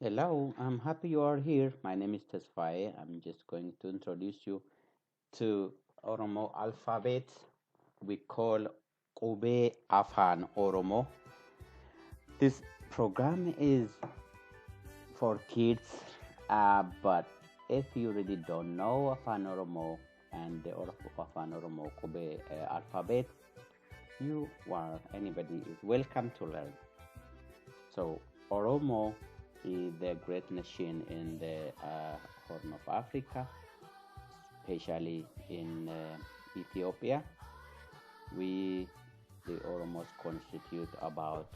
Hello, I'm happy you are here. My name is Tesfaye. I'm just going to introduce you to Oromo alphabet. We call Qubee Afaan Oromo. This program is for kids, but if you really don't know Afaan Oromo and the Afaan Oromo Qubee alphabet, you or anybody is welcome to learn. So Oromo is the great nation in the Horn of Africa, especially in Ethiopia. We, the Oromos, constitute about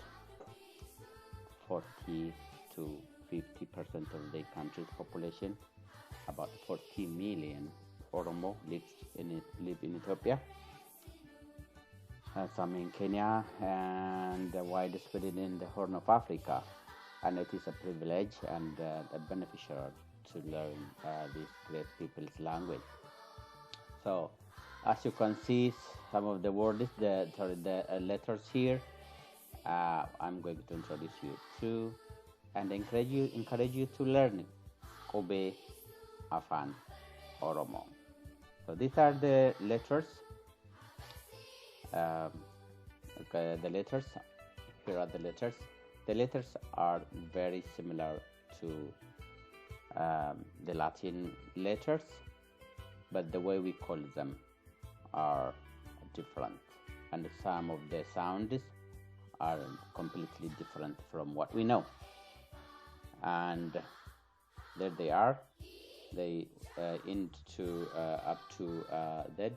40 to 50% of the country's population. About 40 million Oromo live in Ethiopia, some in Kenya, and widespread in the Horn of Africa. And it is a privilege and a beneficial to learn this great people's language. So, as you can see, some of the words, the letters here, I'm going to introduce you to and encourage you to learn it. Qubee Afaan Oromo. So these are the letters. Okay, the letters. Here are the letters. The letters are very similar to the Latin letters, but the way we call them are different, and some of the sounds are completely different from what we know. And there they are. They into up to Z,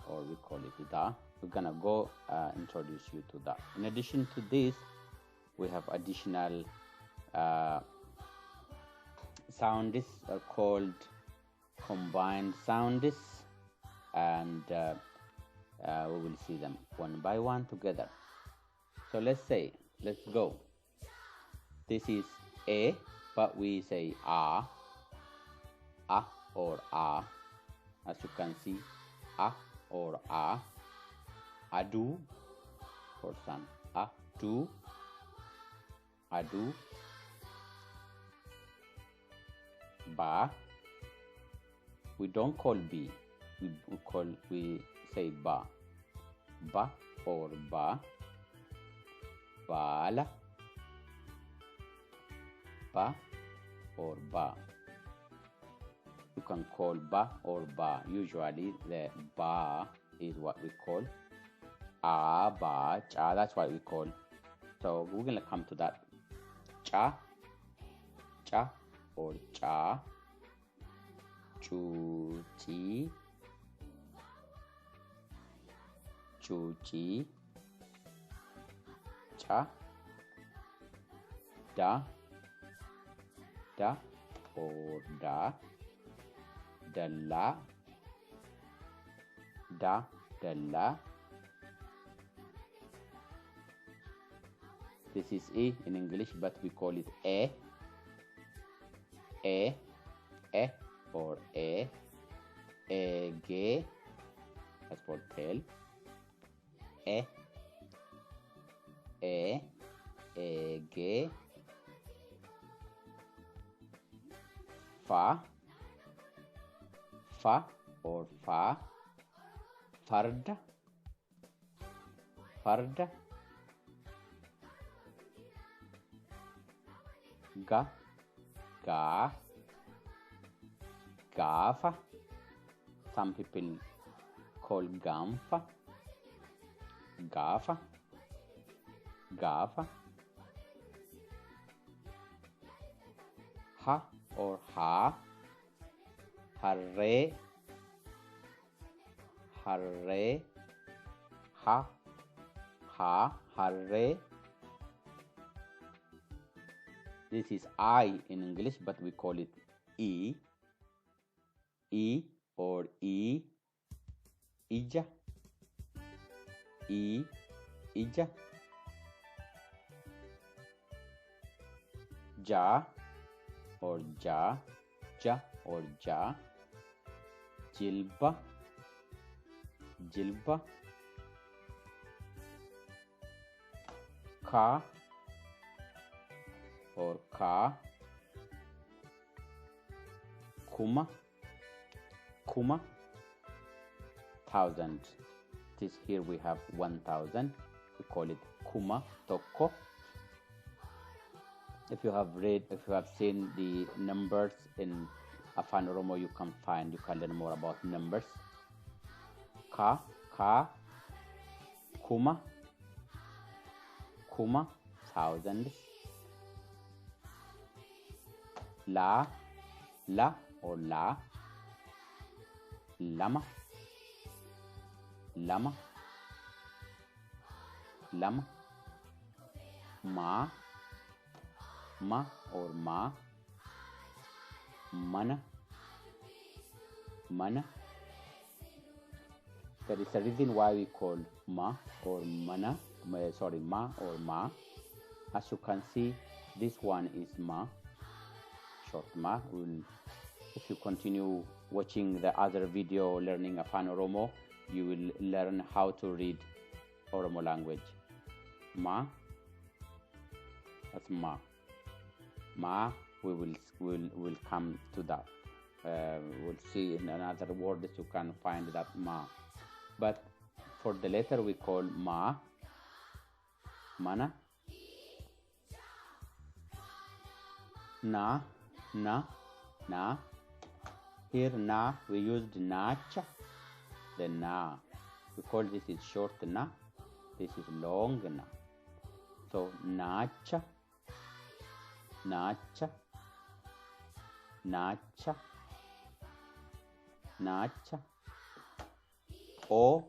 or we call it Da. We're gonna go introduce you to that. In addition to this, we have additional sounds called combined sounds, and we will see them one by one together. So let's go. This is A, but we say A or A. As you can see, A or A. Adu for son. Adu. Adu. Ba. We don't call B. We say ba. Ba or ba. Bala. Ba or ba. You can call ba or ba. Usually the ba is what we call. Ba, cha, that's what we call. So we're gonna come to that. Cha or cha. Chu chi. Cha. Da or da. Dalla. Dalla. This is E in English, but we call it E or Ege, that's for tail. Ege. Fa or fa. Farda. Ga. Gafa. Some people call Gamfa. Gafa. Ha or ha. Harre. Ha. Harre. This is I in English, but we call it E or E. Ija. Ija. Ja or ja. Or ja. Jilba. Ka or ka. kuma, kuma, thousand. This here we have 1,000. We call it kuma tokko. If you have seen the numbers in Afaan Oromoo, you can learn more about numbers. Ka, kuma, thousand. La or la, lama, ma or ma, mana. There is a reason why we call ma or mana, ma or ma. As you can see, this one is ma, short ma. If you continue watching the other video learning Afaan Oromoo, you will learn how to read Oromo language. Ma, that's ma. Ma, we will come to that. We'll see in another word that you can find that ma. But for the letter we call ma, mana, na. Here na, we used nacha, the na. We call this is short na, this is long na. So nacha, O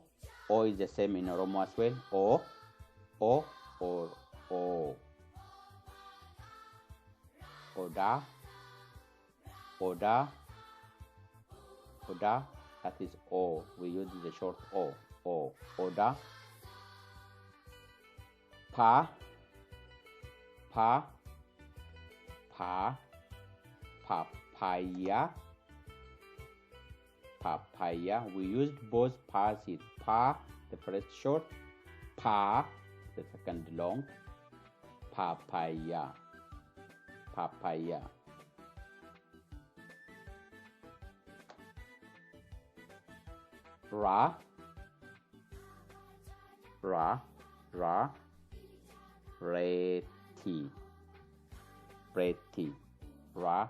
is the same in Oromo as well. O or O. Oda, that is O. We use the short O. Oda. Papaya. We used both pas here. Pa, the first short. Pa, the second long. Papaya. Ra, reti, ra,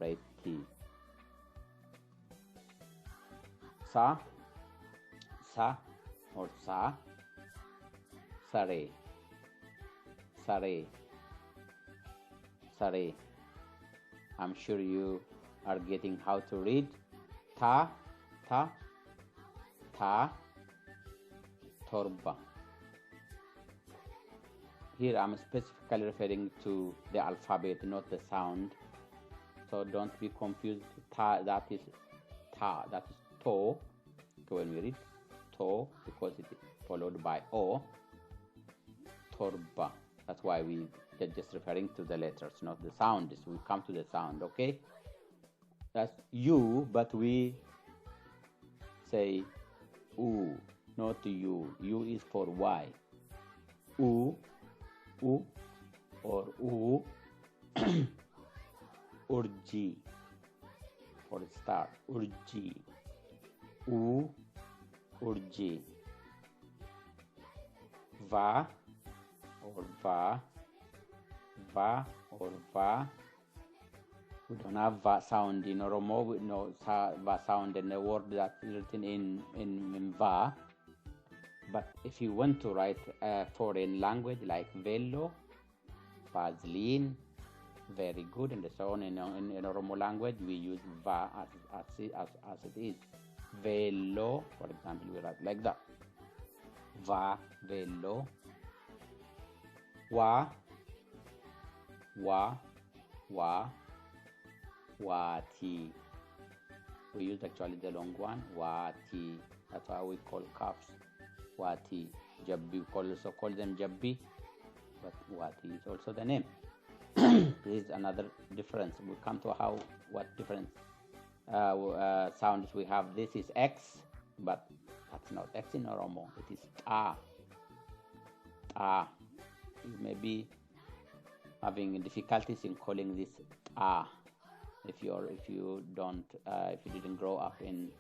reti. Sa or sa, sare. I'm sure you are getting how to read. Ta, torba. Here I'm specifically referring to the alphabet, not the sound. So don't be confused. Ta, that is to. When we read to, because it is followed by o. Torba. That's why they're just referring to the letters, not the sound. We come to the sound, okay? That's you, but we say u, not you. U is for y. U or u. Urji for star. Urji. Urji. Va or va. We don't have va sound in Oromo. We know va sound in the word that's written in va. But if you want to write a foreign language like velo, Vaseline, very good, and so on. In Oromo language, we use va as it is. Velo, for example, we write like that. Va, velo. Wati. We use actually the long one. Wati. That's why we call cups Wati. Jabbi. We also call them Jabbi, but Wati is also the name. This is another difference. We come to what different sounds we have. This is X, but that's not X in Oromo. It is Ta. You may be having difficulties in calling this Ta. if you don't if you didn't grow up in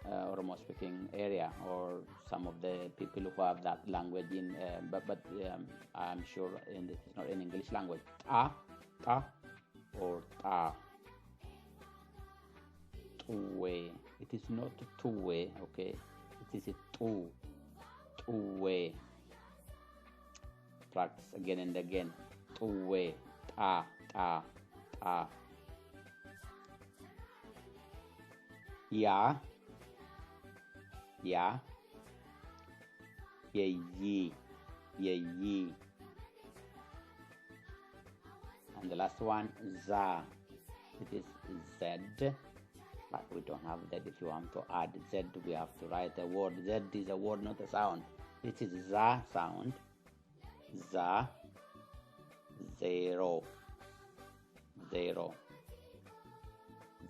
Oromo speaking area, or some of the people who have that language in but I'm sure this is not in English language. Ta or ta, two-way. It is not two-way, okay? It is a two-way. Practice again and again. Two-way. Ta, ta, ta. Ya, ya. Ye, ye, ye. And the last one, za. It is Z, but we don't have that. If you want to add Z, we have to write a word. Z is a word, not a sound. It is za sound. Za, zero, zero,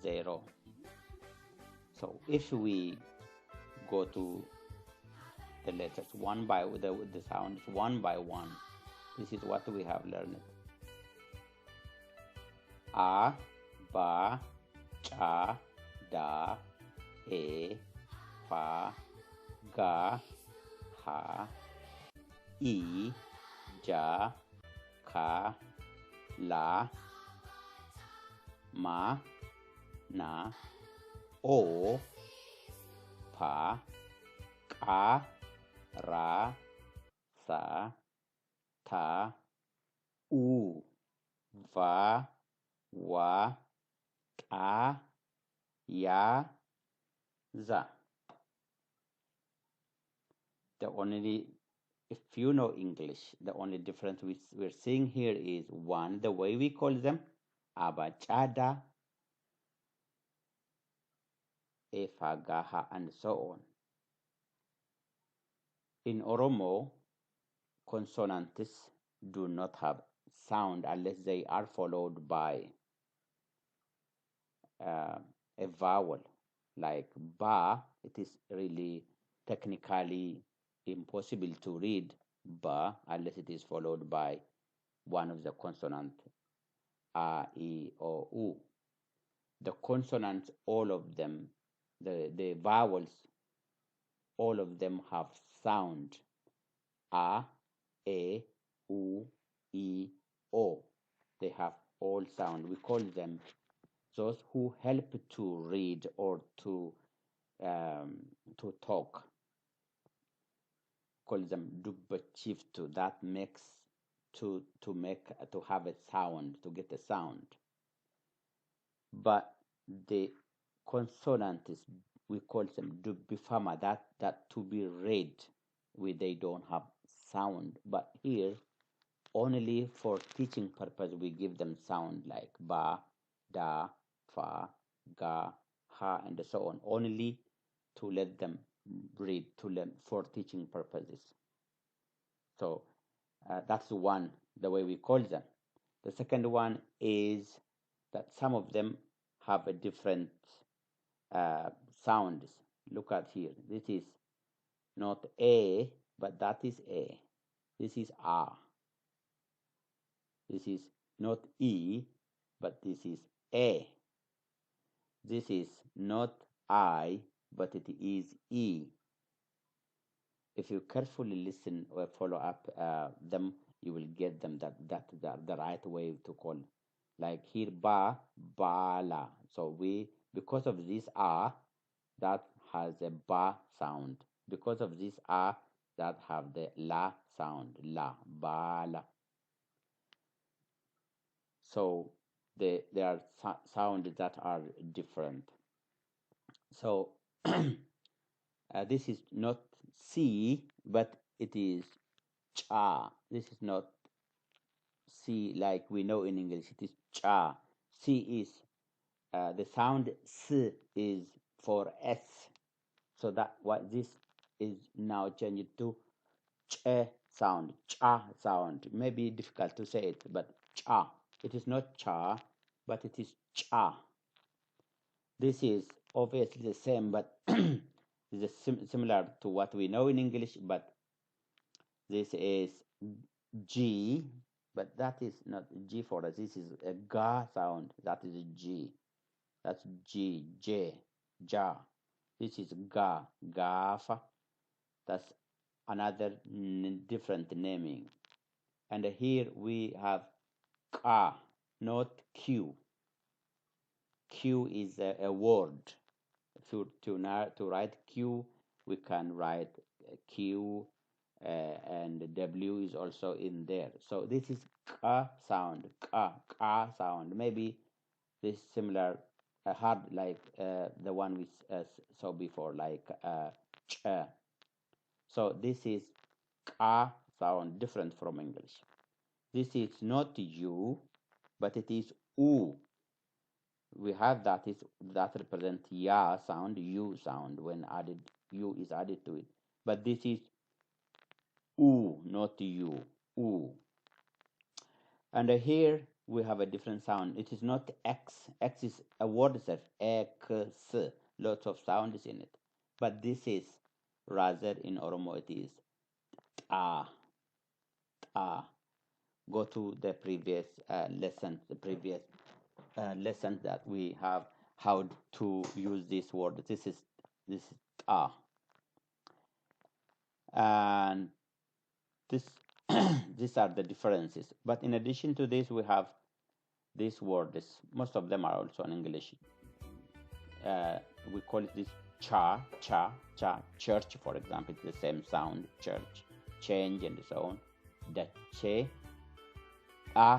zero. So if we go to the letters one by the sounds one by one, this is what we have learned. A, ba, cha, da, e, fa, ga, ha, i, ja, ka, la, ma, na, o, pa, ka, ra, sa, ta, u, va, wa, ta, ya, za. The only, if you know English, the only difference we're seeing here is one, the way we call them, abachada, efagaha, and so on. In Oromo, consonants do not have sound unless they are followed by a vowel. Like ba, it is really technically impossible to read ba unless it is followed by one of the consonants, a, e, o, u. The consonants, all of them, the vowels, all of them have sound. A, e, u, e, o. They have all sound. We call them those who help to read or to talk. Call them dubbachiftu. That makes to have a sound, to get a sound. But the consonants, we call them dubbifama. That to be read, they don't have sound. But here, only for teaching purpose, we give them sound like ba, da, fa, ga, ha, and so on. Only to let them read, to learn for teaching purposes. So that's one, the way we call them. The second one is that some of them have a different sounds. Look at here. This is not a, but that is a. This is a. This is not e, but this is a. This is not I, but it is e. If you carefully listen or follow up them, you will get them that the right way to call. Like here, ba, bala. So because of this a, that has a ba sound. Because of this a, that have the la sound. La, bala. So there are sounds that are different. So this is not C, but it is cha. This is not C like we know in English. It is cha. C is the sound S is for S. So that what this is now changed to ch sound. Cha sound. Maybe difficult to say it, but cha. It is not cha, but it is cha. This is obviously the same, but is similar to what we know in English, but this is G, but that is not G for us. This is a ga sound. That is a G. That's G, J, ja. This is ga, gafa. That's another different naming. And here we have ka, not Q. Q is a word. To write Q, we can write Q, and W is also in there. So this is ka sound, ka sound. Maybe this similar, hard like the one we saw before, like ch. So this is ka sound, different from English. This is not U, but it is U. We have that represent ya sound, U sound when added, U is added to it. But this is U, not U, U. And here we have a different sound. It is not X. X is a word itself, X, lots of sounds in it. But this is, rather in Oromo, it is ta, ta. Go to the previous lesson, that we have how to use this word. This is ta, and this these are the differences. But in addition to this, we have these words. Most of them are also in English. We call it this cha, church, for example. It's the same sound, church, change, and so on. Dache.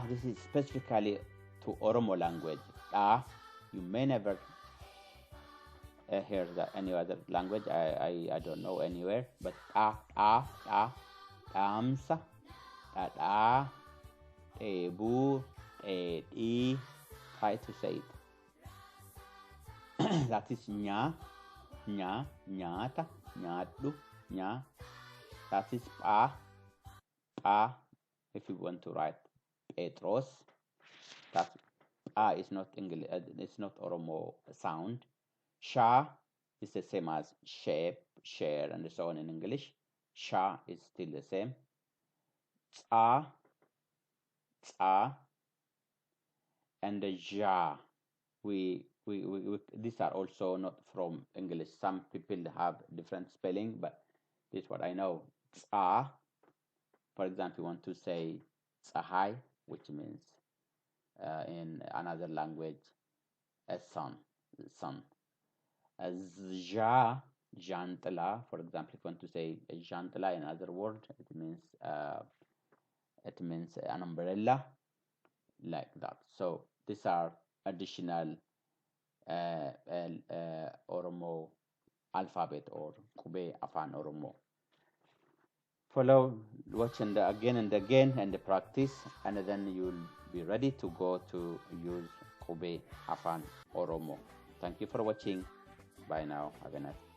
This is specifically to Oromo language. You may never hear that any other language. I don't know anywhere. But amsa, ebu, e. Try to say it. That is nya, nyata, nyadu, nya. That is pa. If you want to write Petros, that is not English. It's not Oromo sound. Sha is the same as shape, share, and so on in English. Sha is still the same. Tsa, and ja. These are also not from English. Some people have different spelling, but this is what I know. Tsa, for example, you want to say tsahai, which means in another language a sun. Ja, jantala, for example, if you want to say jantala in another word, it means an umbrella, like that. So these are additional Oromo alphabet, or Qubee Afaan Oromo. Follow, watch again and again, and practice, and then you'll be ready to go to use Qubee Afaan Oromo. Thank you for watching. Bye now. Have a nice